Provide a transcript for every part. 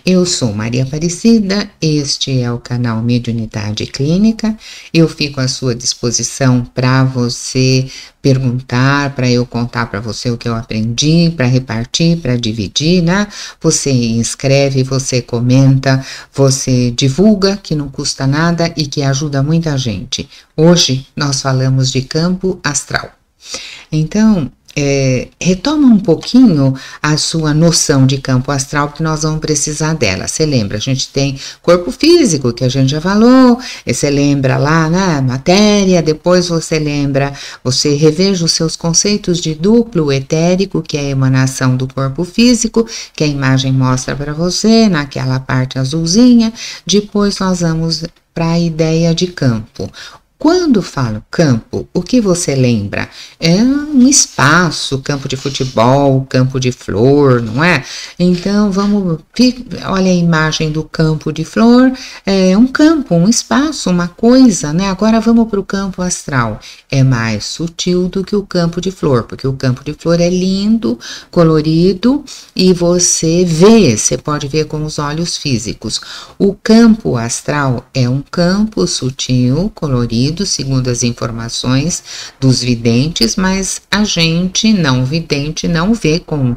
Eu sou Maria Aparecida, este é o canal Mediunidade Clínica. Eu fico à sua disposição para você perguntar, para eu contar para você o que eu aprendi, para repartir, para dividir, né? Você inscreve, você comenta, você divulga, que não custa nada e que ajuda muita gente. Hoje nós falamos de campo astral. Então, retoma um pouquinho a sua noção de campo astral, porque nós vamos precisar dela. Você lembra, a gente tem corpo físico, que a gente já falou, você lembra lá, né, matéria, depois você lembra, você reveja os seus conceitos de duplo etérico, que é a emanação do corpo físico, que a imagem mostra para você, naquela parte azulzinha. Depois nós vamos para a ideia de campo. Quando falo campo, o que você lembra? É um espaço, campo de futebol, campo de flor, não é? Então, olha a imagem do campo de flor, é um campo, um espaço, uma coisa, né? Agora vamos para o campo astral. É mais sutil do que o campo de flor, porque o campo de flor é lindo, colorido e você pode ver com os olhos físicos. O campo astral é um campo sutil, colorido, segundo as informações dos videntes, mas a gente não vidente não vê com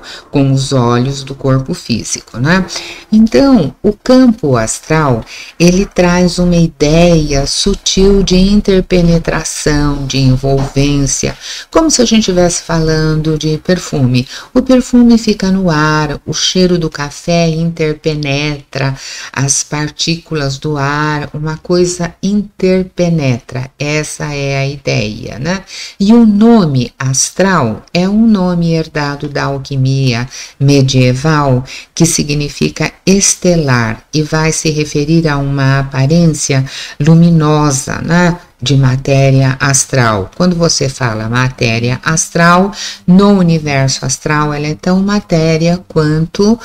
os olhos do corpo físico, né? Então, o campo astral, ele traz uma ideia sutil de interpenetração, de envolvência, como se a gente estivesse falando de perfume. O perfume fica no ar, o cheiro do café interpenetra as partículas do ar, uma coisa interpenetra. Essa é a ideia, né? E o nome astral é um nome herdado da alquimia medieval, que significa estelar e vai se referir a uma aparência luminosa, né? De matéria astral. Quando você fala matéria astral, no universo astral ela é tão matéria quanto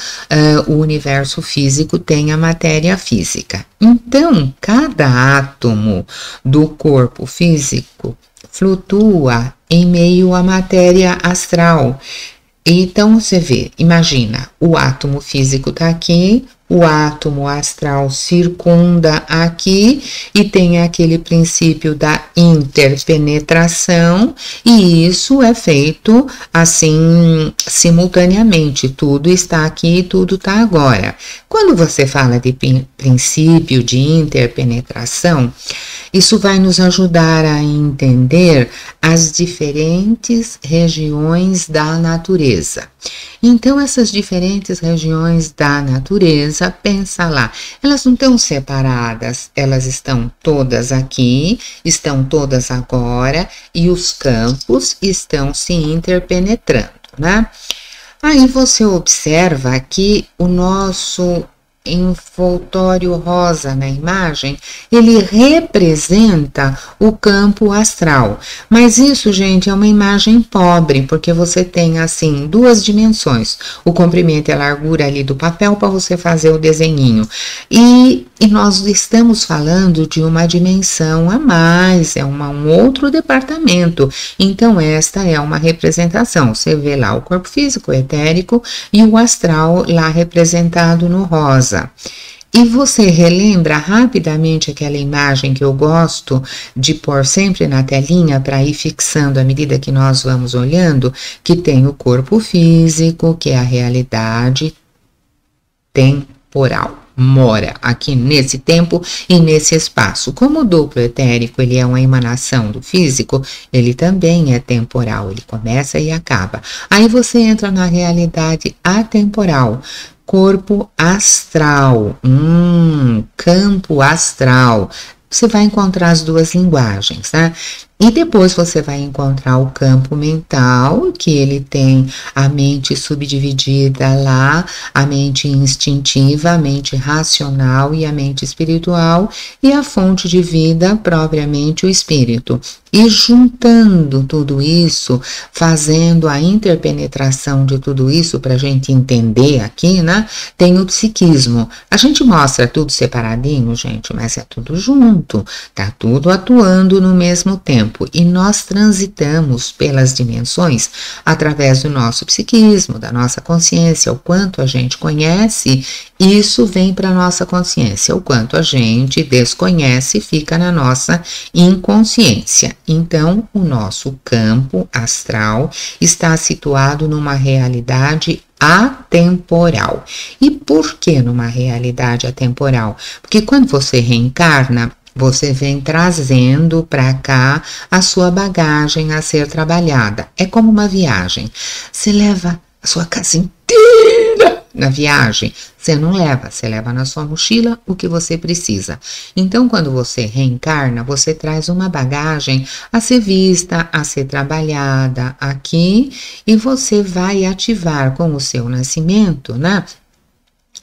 o universo físico tem a matéria física. Então, cada átomo do corpo físico flutua em meio à matéria astral. Então, você vê, imagina, o átomo físico está aqui, o átomo astral circunda aqui e tem aquele princípio da interpenetração, e isso é feito assim simultaneamente, tudo está aqui e tudo está agora. Quando você fala de princípio de interpenetração, isso vai nos ajudar a entender as diferentes regiões da natureza. Então, essas diferentes regiões da natureza, pensa lá, elas não estão separadas, elas estão todas aqui, estão todas agora, e os campos estão se interpenetrando, né? Aí você observa que o nosso envoltório rosa na imagem, ele representa o campo astral, mas isso, gente, é uma imagem pobre, porque você tem assim duas dimensões, o comprimento e a largura ali do papel para você fazer o desenhinho, e nós estamos falando de uma dimensão a mais, é um outro departamento. Então esta é uma representação, você vê lá o corpo físico, o etérico e o astral lá representado no rosa. E você relembra rapidamente aquela imagem que eu gosto de pôr sempre na telinha para ir fixando à medida que nós vamos olhando, que tem o corpo físico, que é a realidade temporal. Mora aqui nesse tempo e nesse espaço. Como o duplo etérico ele é uma emanação do físico, ele também é temporal, ele começa e acaba. Aí você entra na realidade atemporal. Corpo astral, campo astral. Você vai encontrar as duas linguagens, né? E depois você vai encontrar o campo mental, que ele tem a mente subdividida lá, a mente instintiva, a mente racional e a mente espiritual, e a fonte de vida, propriamente o espírito. E juntando tudo isso, fazendo a interpenetração de tudo isso para a gente entender aqui, né? Tem o psiquismo. A gente mostra tudo separadinho, gente, mas é tudo junto, tá tudo atuando no mesmo tempo. tempo e nós transitamos pelas dimensões através do nosso psiquismo, da nossa consciência. O quanto a gente conhece, isso vem para a nossa consciência. O quanto a gente desconhece, fica na nossa inconsciência. Então, o nosso campo astral está situado numa realidade atemporal. E por que numa realidade atemporal? Porque quando você reencarna, você vem trazendo para cá a sua bagagem a ser trabalhada. É como uma viagem. Você leva a sua casa inteira na viagem. Você não leva, você leva na sua mochila o que você precisa. Então, quando você reencarna, você traz uma bagagem a ser vista, a ser trabalhada aqui, e você vai ativar com o seu nascimento, né?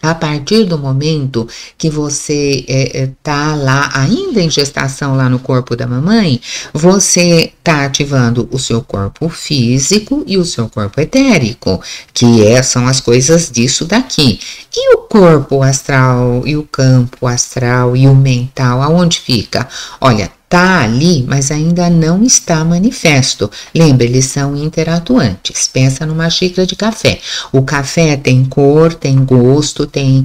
A partir do momento que você está lá, ainda em gestação lá no corpo da mamãe, você está ativando o seu corpo físico e o seu corpo etérico, que são as coisas disso daqui. E o corpo astral, e o campo astral, e o mental, aonde fica? Olha, está ali, mas ainda não está manifesto. Lembra, eles são interatuantes. Pensa numa xícara de café. O café tem cor, tem gosto, tem...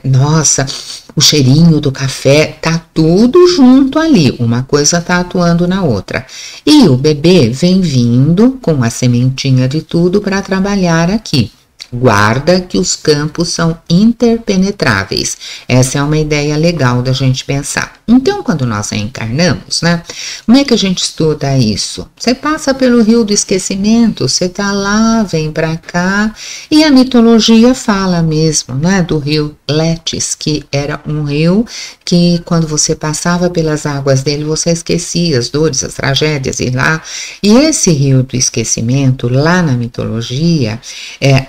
nossa, o cheirinho do café, tá tudo junto ali. Uma coisa tá atuando na outra. E o bebê vem vindo com a sementinha de tudo para trabalhar aqui. Guarda que os campos são interpenetráveis. Essa é uma ideia legal da gente pensar. Então, quando nós reencarnamos, né? Como é que a gente estuda isso? Você passa pelo rio do esquecimento, você tá lá, vem para cá, e a mitologia fala mesmo, né? Do rio Letes, que era um rio que quando você passava pelas águas dele, você esquecia as dores, as tragédias, e lá. E esse rio do esquecimento, lá na mitologia,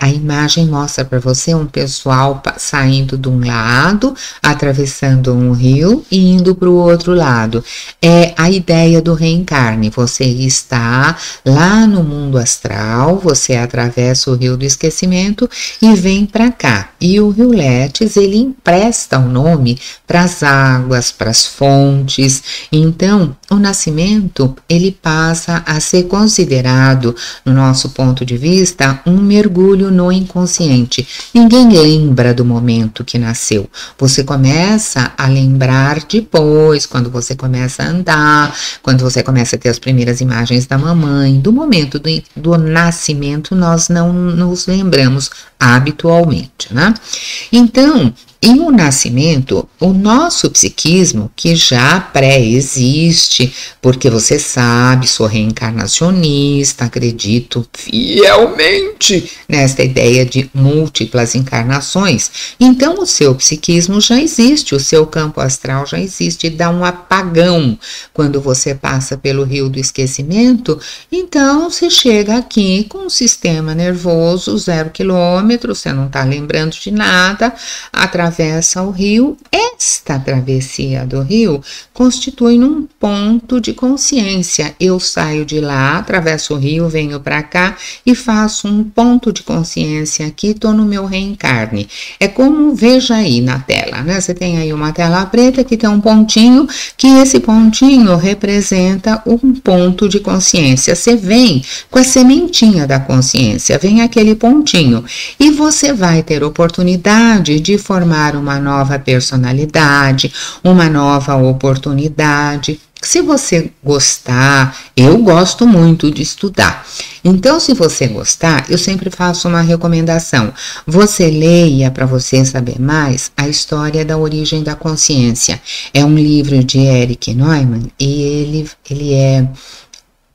a imagem mostra para você um pessoal saindo de um lado, atravessando um rio e indo para o outro lado. É a ideia do reencarne. Você está lá no mundo astral, você atravessa o rio do esquecimento e vem para cá. E o rio Letes, ele empresta o nome para as águas, para as fontes. Então, o nascimento, ele passa a ser considerado, no nosso ponto de vista, um mergulho no inconsciente. Ninguém lembra do momento que nasceu. Você começa a lembrar depois, quando você começa a andar, quando você começa a ter as primeiras imagens da mamãe. Do momento do nascimento, nós não nos lembramos habitualmente, né? Então, e no nascimento, o nosso psiquismo, que já pré-existe, porque você sabe, sou reencarnacionista, acredito fielmente nesta ideia de múltiplas encarnações. Então, o seu psiquismo já existe, o seu campo astral já existe, dá um apagão quando você passa pelo rio do esquecimento. Então, você chega aqui com um sistema nervoso 0 km, você não está lembrando de nada, atravessa o rio. Esta travessia do rio constitui um ponto de consciência. Eu saio de lá, atravesso o rio, venho para cá e faço um ponto de consciência aqui, estou no meu reencarne. É como, veja aí na tela, né? Você tem aí uma tela preta que tem um pontinho, que esse pontinho representa um ponto de consciência. Você vem com a sementinha da consciência, vem aquele pontinho, e você vai ter oportunidade de formar uma nova personalidade, uma nova oportunidade. Se você gostar, eu gosto muito de estudar. Então, se você gostar, eu sempre faço uma recomendação. Você leia, para você saber mais, A História da Origem da Consciência. É um livro de Erich Neumann e ele é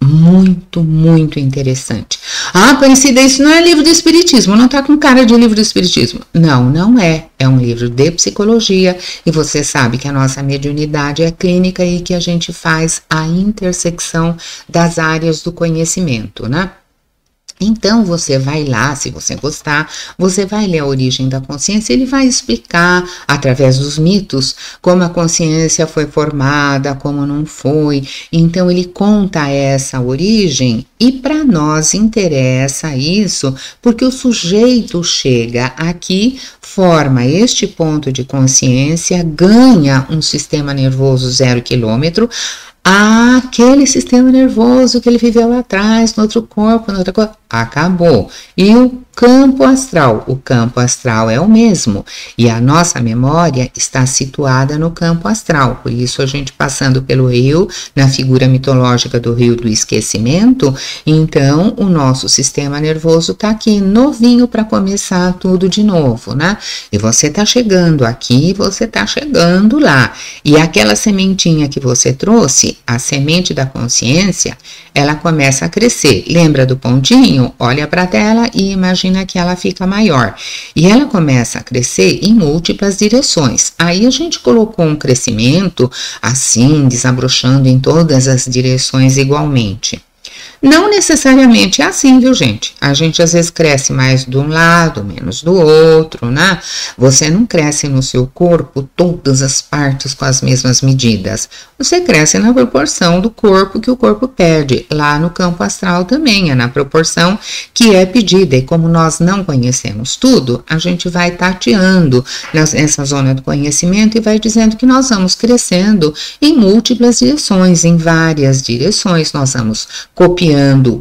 muito, muito interessante. Ah, Aparecida, isso não é livro do espiritismo, não tá com cara de livro do espiritismo. Não, não é. É um livro de psicologia e você sabe que a nossa mediunidade é clínica e que a gente faz a intersecção das áreas do conhecimento, né? Então, você vai lá, se você gostar, você vai ler A Origem da Consciência, ele vai explicar, através dos mitos, como a consciência foi formada, como não foi. Então, ele conta essa origem e para nós interessa isso, porque o sujeito chega aqui, forma este ponto de consciência, ganha um sistema nervoso 0 km, aquele sistema nervoso que ele viveu lá atrás, no outro corpo, na outra coisa, acabou. E o campo astral? O campo astral é o mesmo. E a nossa memória está situada no campo astral. Por isso, a gente passando pelo rio, na figura mitológica do rio do esquecimento, então o nosso sistema nervoso está aqui, novinho para começar tudo de novo, né? E você está chegando aqui, você está chegando lá. E aquela sementinha que você trouxe, a semente da consciência, ela começa a crescer. Lembra do pontinho? Olha para a tela e imagina que ela fica maior. E ela começa a crescer em múltiplas direções. Aí a gente colocou um crescimento assim, desabrochando em todas as direções igualmente. Não necessariamente é assim, viu, gente? A gente às vezes cresce mais de um lado, menos do outro, né? Você não cresce no seu corpo todas as partes com as mesmas medidas. Você cresce na proporção do corpo que o corpo pede. Lá no campo astral também é na proporção que é pedida. E como nós não conhecemos tudo, a gente vai tateando nessa zona do conhecimento e vai dizendo que nós vamos crescendo em múltiplas direções, em várias direções. Nós vamos copiando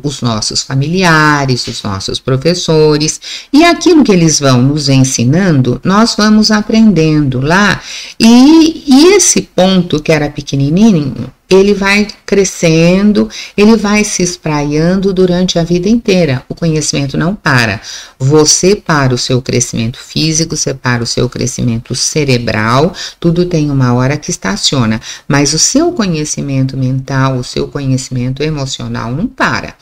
os nossos familiares, os nossos professores, e aquilo que eles vão nos ensinando, nós vamos aprendendo lá, e esse ponto que era pequenininho, ele vai crescendo, ele vai se espraiando durante a vida inteira. O conhecimento não para. Você para o seu crescimento físico, você para o seu crescimento cerebral, tudo tem uma hora que estaciona. Mas o seu conhecimento mental, o seu conhecimento emocional não para.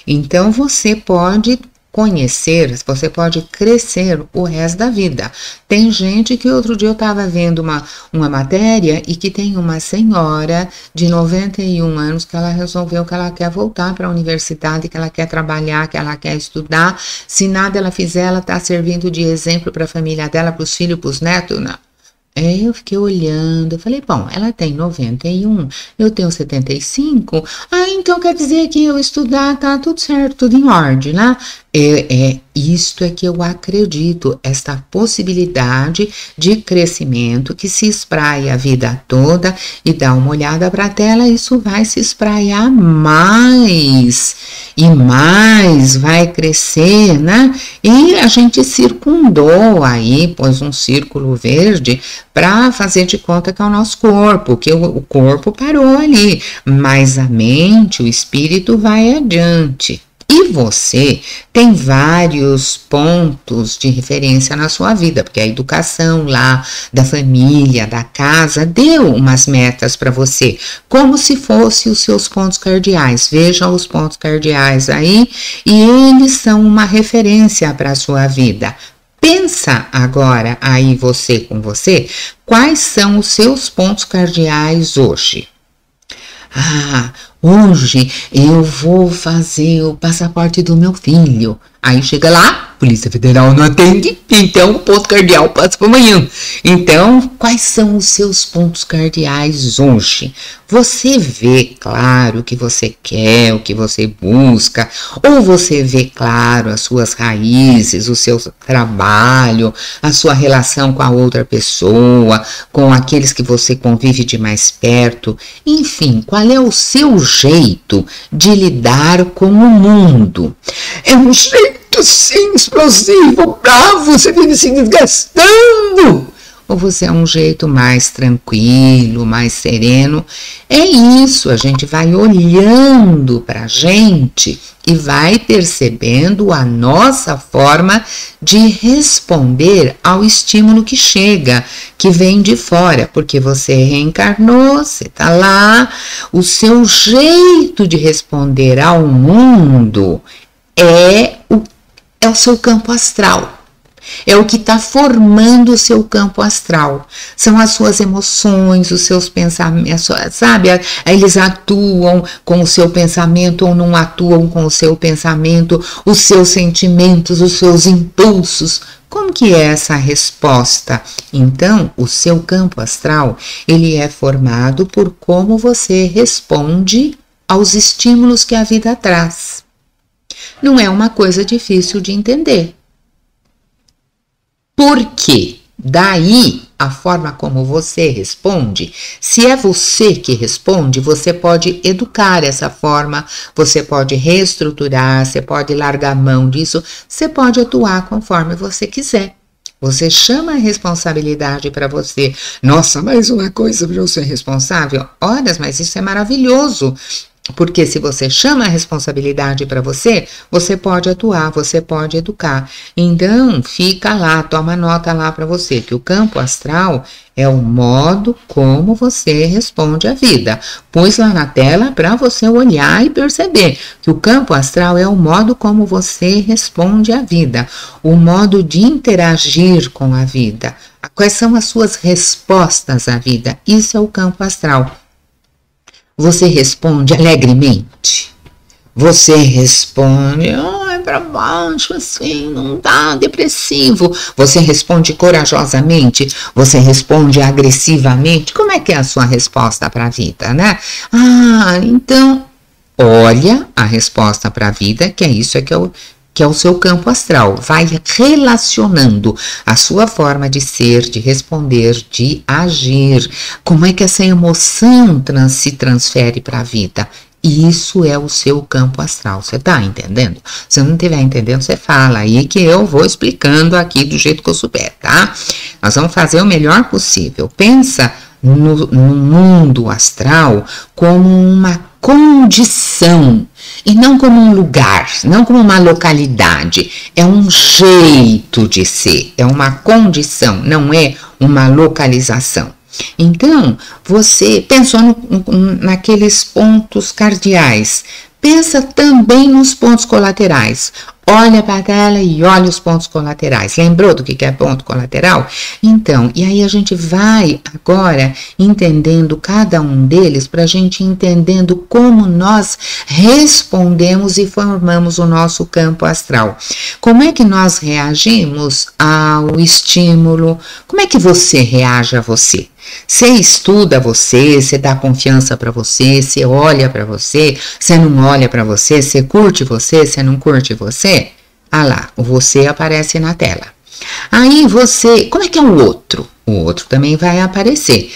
Então você pode conhecer, você pode crescer o resto da vida. Tem gente que outro dia eu estava vendo uma matéria e que tem uma senhora de 91 anos que ela resolveu que ela quer voltar para a universidade, que ela quer trabalhar, que ela quer estudar. Se nada ela fizer, ela está servindo de exemplo para a família dela, para os filhos, para os netos, não. Aí eu fiquei olhando, eu falei, bom, ela tem 91, eu tenho 75, então quer dizer que eu estudar tá tudo certo, tudo em ordem, né? Isto é que eu acredito, esta possibilidade de crescimento que se espraia a vida toda, e dá uma olhada para a tela, isso vai se espraiar mais e mais, vai crescer, né? E a gente circundou aí, pôs um círculo verde para fazer de conta que é o nosso corpo, que o corpo parou ali, mas a mente, o espírito vai adiante. E você tem vários pontos de referência na sua vida, porque a educação lá da família, da casa, deu umas metas para você, como se fossem os seus pontos cardeais. Veja os pontos cardeais aí, e eles são uma referência para a sua vida. Pensa agora aí você com você, quais são os seus pontos cardeais hoje? Hoje eu vou fazer o passaporte do meu filho. Aí chega lá, Polícia Federal não atende, então o ponto cardeal passa para amanhã. Então, quais são os seus pontos cardeais hoje? Você vê claro o que você quer, o que você busca, ou você vê claro as suas raízes, o seu trabalho, a sua relação com a outra pessoa, com aqueles que você convive de mais perto, enfim, qual é o seu jeito de lidar com o mundo? É um jeito sim, explosivo, bravo, você vive se desgastando. Ou você é um jeito mais tranquilo, mais sereno? É isso, a gente vai olhando para a gente e vai percebendo a nossa forma de responder ao estímulo que chega, que vem de fora, porque você reencarnou, você está lá, o seu jeito de responder ao mundo é o seu campo astral. É o que está formando o seu campo astral. São as suas emoções, os seus pensamentos, sabe? Eles atuam com o seu pensamento ou não atuam com o seu pensamento, os seus sentimentos, os seus impulsos. Como que é essa resposta? Então, o seu campo astral, ele é formado por como você responde aos estímulos que a vida traz. Não é uma coisa difícil de entender. Porque daí a forma como você responde. Se é você que responde, você pode educar essa forma, você pode reestruturar, você pode largar a mão disso, você pode atuar conforme você quiser. Você chama a responsabilidade para você. Nossa, mas uma coisa para eu ser responsável? Olha, mas isso é maravilhoso. Porque se você chama a responsabilidade para você, você pode atuar, você pode educar. Então, fica lá, toma nota lá para você, que o campo astral é o modo como você responde à vida. Pus lá na tela para você olhar e perceber que o campo astral é o modo como você responde à vida, o modo de interagir com a vida. Quais são as suas respostas à vida? Isso é o campo astral. Você responde alegremente. Você responde, é para baixo, assim, não tá depressivo. Você responde corajosamente. Você responde agressivamente. Como é que é a sua resposta para a vida, né? Então, olha a resposta para a vida, que é isso que é o seu campo astral. Vai relacionando a sua forma de ser, de responder, de agir. Como é que essa emoção se transfere para a vida? Isso é o seu campo astral. Você tá entendendo? Se não estiver entendendo, você fala aí que eu vou explicando aqui do jeito que eu souber, tá? Nós vamos fazer o melhor possível. Pensa no mundo astral como uma condição e não como um lugar, não como uma localidade. É um jeito de ser, é uma condição, não é uma localização. Então, você pensou naqueles pontos cardeais, pensa também nos pontos colaterais. Olha para a tela e olha os pontos colaterais. Lembrou do que é ponto colateral? Então, e aí a gente vai agora entendendo cada um deles para a gente entendendo como nós respondemos e formamos o nosso campo astral. Como é que nós reagimos ao estímulo? Como é que você reage a você? Você estuda você dá confiança para você olha para você não olha para você curte você não curte você? Ah lá, o você aparece na tela. Aí você, como é que é o outro? O outro também vai aparecer.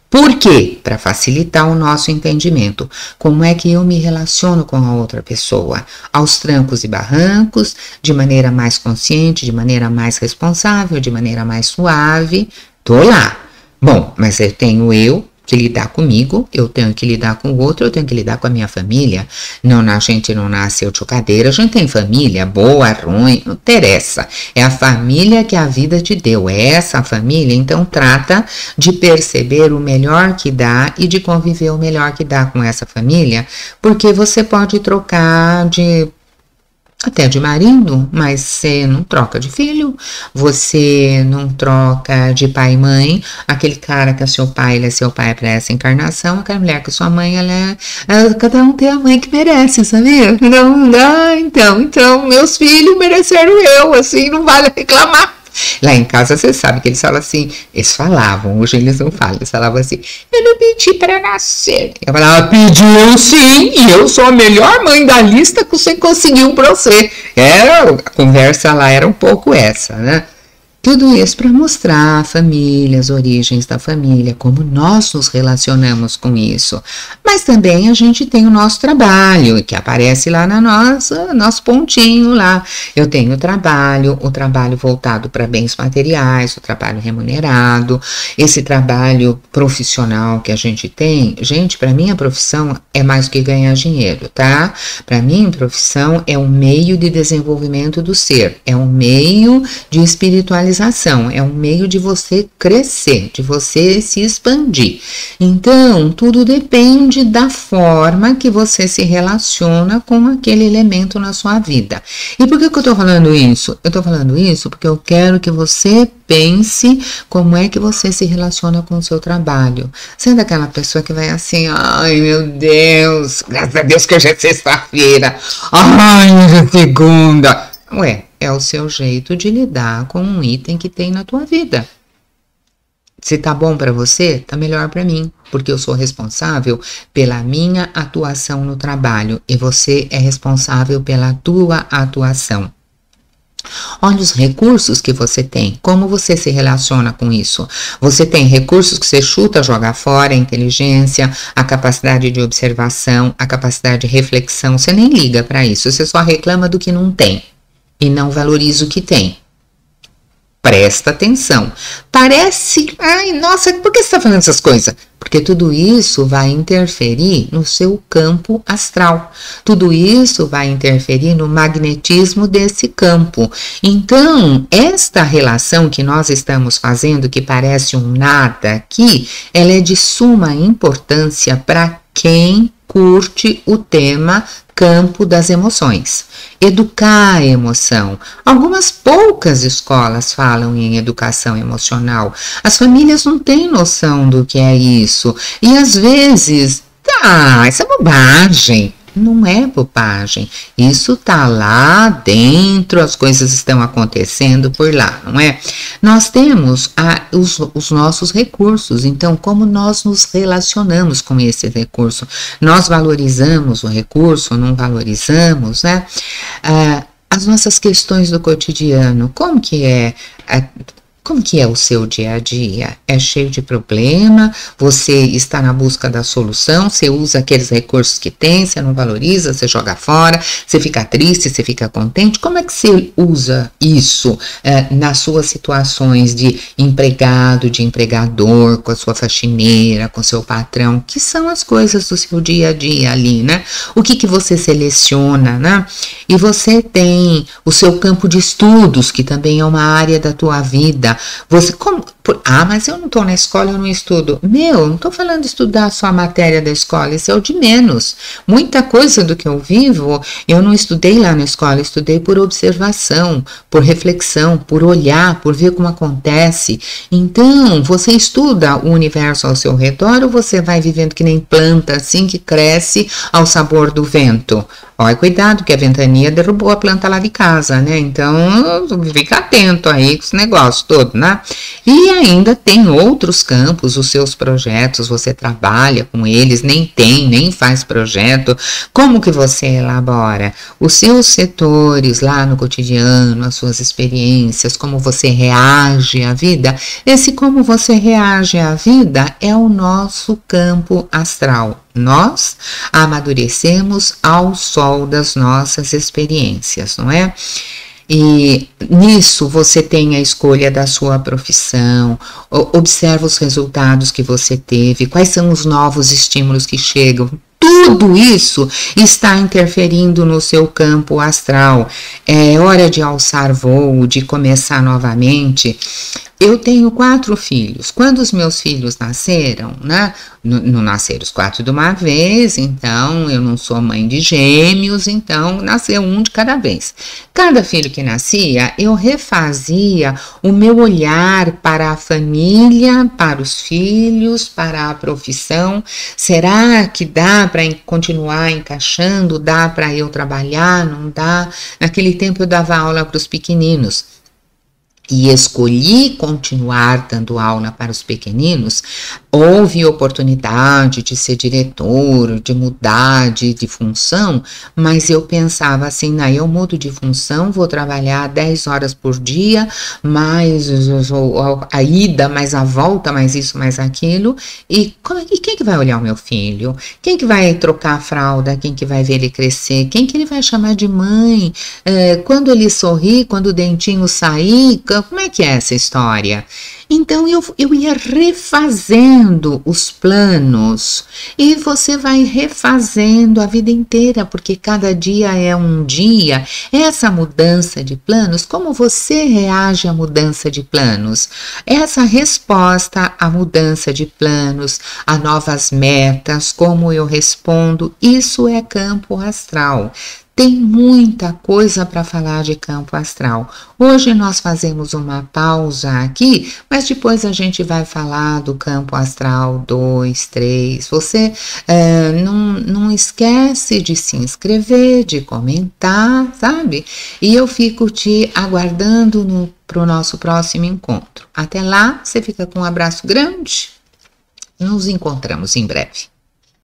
Por quê? Para facilitar o nosso entendimento. Como é que eu me relaciono com a outra pessoa? Aos trancos e barrancos, de maneira mais consciente, de maneira mais responsável, de maneira mais suave. Tô lá. Bom, mas eu tenho que lidar comigo, eu tenho que lidar com o outro, eu tenho que lidar com a minha família. Não, a gente não nasceu de chocadeira, a gente tem família, boa, ruim, não interessa. É a família que a vida te deu, é essa família, então trata de perceber o melhor que dá e de conviver o melhor que dá com essa família, porque você pode trocar até de marido, mas você não troca de filho, você não troca de pai e mãe, aquele cara que é seu pai, ele é seu pai para essa encarnação, aquela mulher que é sua mãe, cada um tem a mãe que merece, sabia? Então, meus filhos mereceram eu, assim, não vale reclamar. Lá em casa você sabe que eles falam assim, eles falavam, hoje eles não falam, eles falavam assim, eu não pedi para nascer. Eu falava, pediu sim, e eu sou a melhor mãe da lista que você conseguiu para você. A conversa lá era um pouco essa, né? Tudo isso para mostrar a família, as origens da família, como nós nos relacionamos com isso. Mas também a gente tem o nosso trabalho, que aparece lá na nosso pontinho lá. Eu tenho o trabalho voltado para bens materiais, o trabalho remunerado, esse trabalho profissional que a gente tem. Gente, para mim a profissão é mais do que ganhar dinheiro, tá? Para mim, profissão é um meio de desenvolvimento do ser, é um meio de espiritualização. É um meio de você crescer, de você se expandir. Então, tudo depende da forma que você se relaciona com aquele elemento na sua vida. E por que eu estou falando isso? Eu estou falando isso porque eu quero que você pense como é que você se relaciona com o seu trabalho. Sendo aquela pessoa que vai assim, ai meu Deus, graças a Deus que hoje é sexta-feira, ai, hoje é segunda. Ué, é o seu jeito de lidar com um item que tem na tua vida. Se tá bom para você, tá melhor para mim, porque eu sou responsável pela minha atuação no trabalho e você é responsável pela tua atuação. Olha os recursos que você tem, como você se relaciona com isso. Você tem recursos que você chuta, joga fora, a inteligência, a capacidade de observação, a capacidade de reflexão, você nem liga para isso, você só reclama do que não tem e não valoriza o que tem. Presta atenção. Parece, ai, nossa, por que você está falando essas coisas? Porque tudo isso vai interferir no seu campo astral. Tudo isso vai interferir no magnetismo desse campo. Então, esta relação que nós estamos fazendo, que parece um nada aqui, ela é de suma importância para quem curte o tema campo das emoções. Educar a emoção. Algumas poucas escolas falam em educação emocional. As famílias não têm noção do que é isso. E às vezes, isso é bobagem. Não é bobagem, isso tá lá dentro, as coisas estão acontecendo por lá, não é? Nós temos os nossos recursos, então como nós nos relacionamos com esse recurso? Nós valorizamos o recurso, não valorizamos, né? As nossas questões do cotidiano, como que é o seu dia a dia? É cheio de problema? Você está na busca da solução? Você usa aqueles recursos que tem? Você não valoriza? Você joga fora? Você fica triste? Você fica contente? Como é que você usa isso nas suas situações de empregado, de empregador, com a sua faxineira, com o seu patrão? Que são as coisas do seu dia a dia ali, né? O que você seleciona, né? E você tem o seu campo de estudos, que também é uma área da tua vida. Você mas eu não estou na escola, eu não estudo. Não estou falando de estudar só a matéria da escola, isso é o de menos. Muita coisa do que eu vivo, eu não estudei lá na escola, eu estudei por observação, por reflexão, por olhar, por ver como acontece. Então, você estuda o universo ao seu redor ou você vai vivendo que nem planta, assim, que cresce ao sabor do vento? Olha, cuidado, que a ventania derrubou a planta lá de casa, né? Então, fica atento aí com esse negócio todo, né? E ainda tem outros campos, os seus projetos, você trabalha com eles, nem faz projeto. Como que você elabora os seus setores lá no cotidiano, as suas experiências, como você reage à vida? Esse como você reage à vida é o nosso campo astral. Nós amadurecemos ao sol das nossas experiências, não é? E nisso você tem a escolha da sua profissão, observa os resultados que você teve, quais são os novos estímulos que chegam. Tudo isso está interferindo no seu campo astral. É hora de alçar voo, de começar novamente. Eu tenho 4 filhos. Quando os meus filhos nasceram, né? Não nasceram os 4 de uma vez, então eu não sou mãe de gêmeos, então nasceu um de cada vez. Cada filho que nascia, eu refazia o meu olhar para a família, para os filhos, para a profissão. Será que dá para continuar encaixando? Dá para eu trabalhar? Não dá? Naquele tempo eu dava aula para os pequeninos. E escolhi continuar dando aula para os pequeninos, houve oportunidade de ser diretor, de mudar de função, mas eu pensava assim, eu mudo de função, vou trabalhar 10 horas por dia, mais a ida, mais a volta, mais isso, mais aquilo, e quem que vai olhar o meu filho? Quem que vai trocar a fralda? Quem que vai ver ele crescer? Quem que ele vai chamar de mãe? Quando ele sorrir, quando o dentinho sair, como é que é essa história? Então eu ia refazendo os planos e você vai refazendo a vida inteira, porque cada dia é um dia. Essa mudança de planos, como você reage à mudança de planos? Essa resposta à mudança de planos, a novas metas, como eu respondo, isso é campo astral. Tem muita coisa para falar de campo astral. Hoje nós fazemos uma pausa aqui, mas depois a gente vai falar do campo astral 2, 3. Você não esquece de se inscrever, de comentar, sabe? E eu fico te aguardando para o nosso próximo encontro. Até lá, você fica com um abraço grande. Nos encontramos em breve.